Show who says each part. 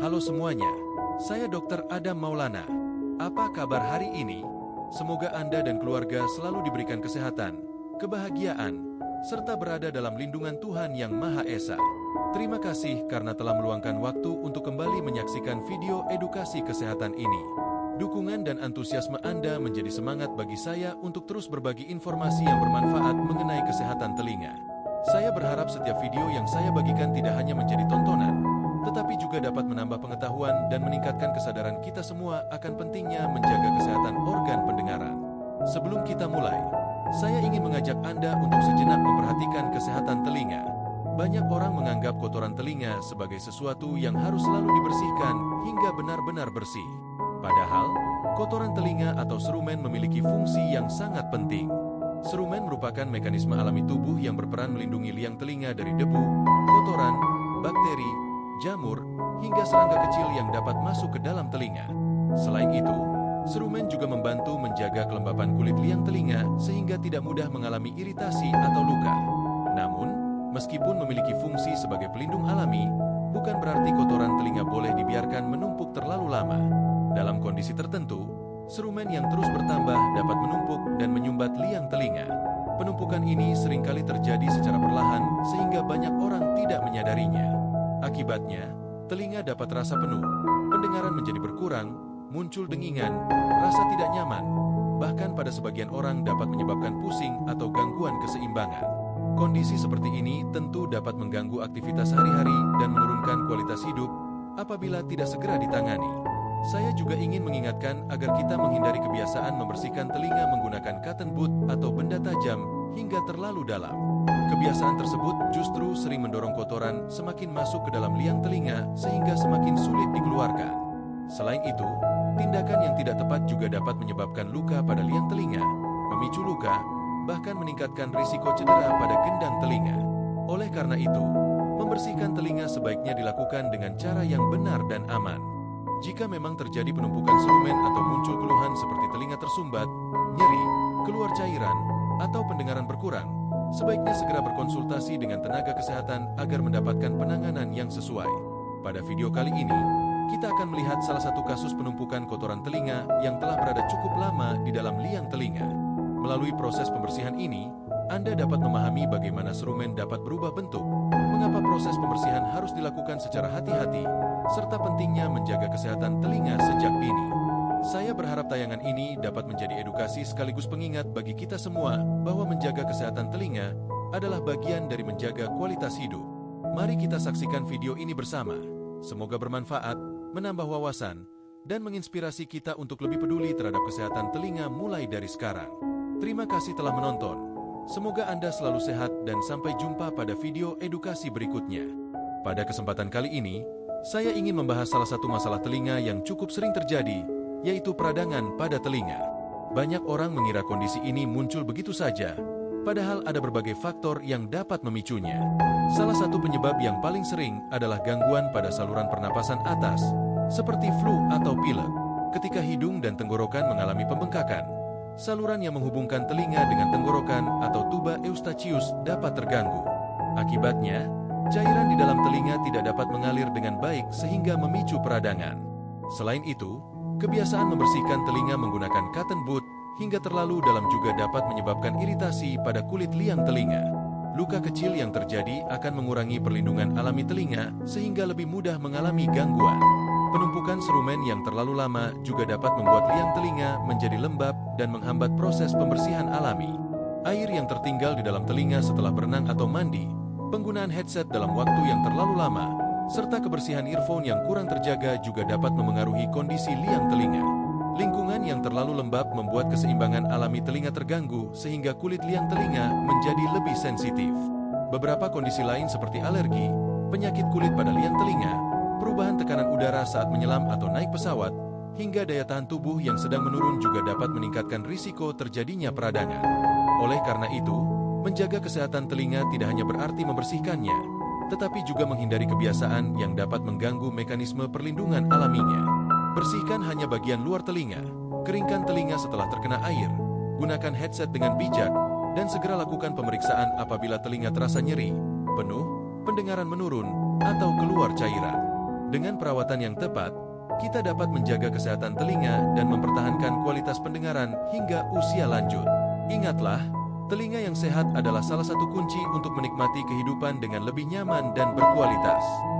Speaker 1: Halo semuanya, saya Dr. Adam Maulana. Apa kabar hari ini? Semoga Anda dan keluarga selalu diberikan kesehatan, kebahagiaan, serta berada dalam lindungan Tuhan Yang Maha Esa. Terima kasih karena telah meluangkan waktu untuk kembali menyaksikan video edukasi kesehatan ini. Dukungan dan antusiasme Anda menjadi semangat bagi saya untuk terus berbagi informasi yang bermanfaat mengenai kesehatan telinga. Saya berharap setiap video yang saya bagikan tidak hanya menjadi tontonan, tetapi juga dapat menambah pengetahuan dan meningkatkan kesadaran kita semua akan pentingnya menjaga kesehatan organ pendengaran. Sebelum kita mulai, saya ingin mengajak Anda untuk sejenak memperhatikan kesehatan telinga. Banyak orang menganggap kotoran telinga sebagai sesuatu yang harus selalu dibersihkan hingga benar-benar bersih. Padahal, kotoran telinga atau serumen memiliki fungsi yang sangat penting. Serumen merupakan mekanisme alami tubuh yang berperan melindungi liang telinga dari debu, kotoran, bakteri, jamur, hingga serangga kecil yang dapat masuk ke dalam telinga. Selain itu, serumen juga membantu menjaga kelembapan kulit liang telinga sehingga tidak mudah mengalami iritasi atau luka. Namun, meskipun memiliki fungsi sebagai pelindung alami, bukan berarti kotoran telinga boleh dibiarkan menumpuk terlalu lama. Dalam kondisi tertentu, serumen yang terus bertambah dapat menumpuk dan menyumbat liang telinga. Penumpukan ini seringkali terjadi secara perlahan sehingga banyak orang tidak menyadarinya. Akibatnya, telinga dapat terasa penuh, pendengaran menjadi berkurang, muncul dengingan, rasa tidak nyaman, bahkan pada sebagian orang dapat menyebabkan pusing atau gangguan keseimbangan. Kondisi seperti ini tentu dapat mengganggu aktivitas sehari-hari dan menurunkan kualitas hidup apabila tidak segera ditangani. Saya juga ingin mengingatkan agar kita menghindari kebiasaan membersihkan telinga menggunakan cotton bud atau benda tajam hingga terlalu dalam. Kebiasaan tersebut justru sering mendorong kotoran semakin masuk ke dalam liang telinga sehingga semakin sulit dikeluarkan. Selain itu, tindakan yang tidak tepat juga dapat menyebabkan luka pada liang telinga, memicu luka, bahkan meningkatkan risiko cedera pada gendang telinga. Oleh karena itu, membersihkan telinga sebaiknya dilakukan dengan cara yang benar dan aman. Jika memang terjadi penumpukan serumen atau muncul keluhan seperti telinga tersumbat, nyeri, keluar cairan, atau pendengaran berkurang, sebaiknya segera berkonsultasi dengan tenaga kesehatan agar mendapatkan penanganan yang sesuai. Pada video kali ini, kita akan melihat salah satu kasus penumpukan kotoran telinga yang telah berada cukup lama di dalam liang telinga. Melalui proses pembersihan ini, Anda dapat memahami bagaimana serumen dapat berubah bentuk, mengapa proses pembersihan harus dilakukan secara hati-hati, serta pentingnya menjaga kesehatan telinga sejak dini. Saya berharap tayangan ini dapat menjadi edukasi sekaligus pengingat bagi kita semua bahwa menjaga kesehatan telinga adalah bagian dari menjaga kualitas hidup. Mari kita saksikan video ini bersama. Semoga bermanfaat, menambah wawasan, dan menginspirasi kita untuk lebih peduli terhadap kesehatan telinga mulai dari sekarang. Terima kasih telah menonton. Semoga Anda selalu sehat dan sampai jumpa pada video edukasi berikutnya. Pada kesempatan kali ini, saya ingin membahas salah satu masalah telinga yang cukup sering terjadi, yaitu peradangan pada telinga. Banyak orang mengira kondisi ini muncul begitu saja, padahal ada berbagai faktor yang dapat memicunya. Salah satu penyebab yang paling sering adalah gangguan pada saluran pernapasan atas, seperti flu atau pilek. Ketika hidung dan tenggorokan mengalami pembengkakan, saluran yang menghubungkan telinga dengan tenggorokan atau tuba eustachius dapat terganggu. Akibatnya, cairan di dalam telinga tidak dapat mengalir dengan baik sehingga memicu peradangan. Selain itu, kebiasaan membersihkan telinga menggunakan cotton bud hingga terlalu dalam juga dapat menyebabkan iritasi pada kulit liang telinga. Luka kecil yang terjadi akan mengurangi perlindungan alami telinga sehingga lebih mudah mengalami gangguan. Penumpukan serumen yang terlalu lama juga dapat membuat liang telinga menjadi lembab dan menghambat proses pembersihan alami. Air yang tertinggal di dalam telinga setelah berenang atau mandi, penggunaan headset dalam waktu yang terlalu lama, serta kebersihan earphone yang kurang terjaga juga dapat memengaruhi kondisi liang telinga. Lingkungan yang terlalu lembab membuat keseimbangan alami telinga terganggu sehingga kulit liang telinga menjadi lebih sensitif. Beberapa kondisi lain seperti alergi, penyakit kulit pada liang telinga, perubahan tekanan udara saat menyelam atau naik pesawat, hingga daya tahan tubuh yang sedang menurun juga dapat meningkatkan risiko terjadinya peradangan. Oleh karena itu, menjaga kesehatan telinga tidak hanya berarti membersihkannya, tetapi juga menghindari kebiasaan yang dapat mengganggu mekanisme perlindungan alaminya. Bersihkan hanya bagian luar telinga, keringkan telinga setelah terkena air, gunakan headset dengan bijak, dan segera lakukan pemeriksaan apabila telinga terasa nyeri, penuh, pendengaran menurun, atau keluar cairan. Dengan perawatan yang tepat, kita dapat menjaga kesehatan telinga dan mempertahankan kualitas pendengaran hingga usia lanjut. Ingatlah, telinga yang sehat adalah salah satu kunci untuk menikmati kehidupan dengan lebih nyaman dan berkualitas.